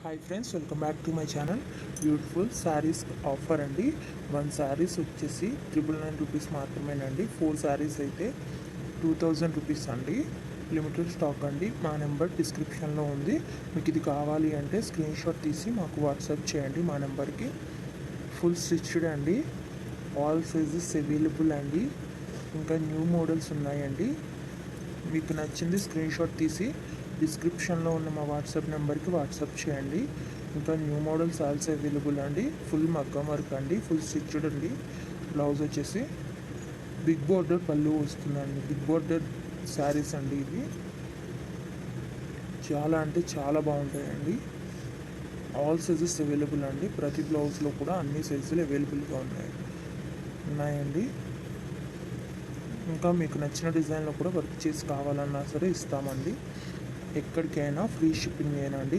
Hi friends, welcome back to my channel. Beautiful saris offer అండి. 1 శారీస్ వచ్చేసి 999 rupees మాత్రమేనండి. 4 శారీస్ అయితే 2000 రూపీస్ అండి. లిమిటెడ్ స్టాక్ అండి. మా నెంబర్ డిస్క్రిప్షన్లో ఉంది. మీకు ఇది కావాలి అంటే స్క్రీన్ షాట్ తీసి మాకు వాట్సాప్ చేయండి మా నెంబర్కి. ఫుల్ స్టిచ్డ్ అండి. ఆల్ సైజెస్ అవైలబుల్ అండి. ఇంకా న్యూ మోడల్స్ ఉన్నాయండి. మీకు నచ్చింది స్క్రీన్ షాట్ తీసి డిస్క్రిప్షన్లో ఉన్న మా వాట్సాప్ నెంబర్కి వాట్సాప్ చేయండి. ఇంకా న్యూ మోడల్స్ ఆల్సో అవైలబుల్ అండి. ఫుల్ మగ్గం వర్క్ అండి, ఫుల్ స్టిచ్డ్ అండి. బ్లౌజ్ వచ్చేసి బిగ్ బోర్డర్ పళ్ళు వస్తుందండి. బిగ్ బోర్డర్ శారీస్ అండి ఇవి. చాలా అంటే చాలా బాగుంటాయండి. ఆల్ సైజెస్ అవైలబుల్ అండి. ప్రతి బ్లౌజ్లో కూడా అన్ని సైజులు అవైలబుల్గా ఉన్నాయండి. ఇంకా మీకు నచ్చిన డిజైన్లో కూడా వర్క్ చేసి కావాలన్నా సరే ఇస్తామండి. ఎక్కడికైనా ఫ్రీ షిప్పింగ్ ఏనండి.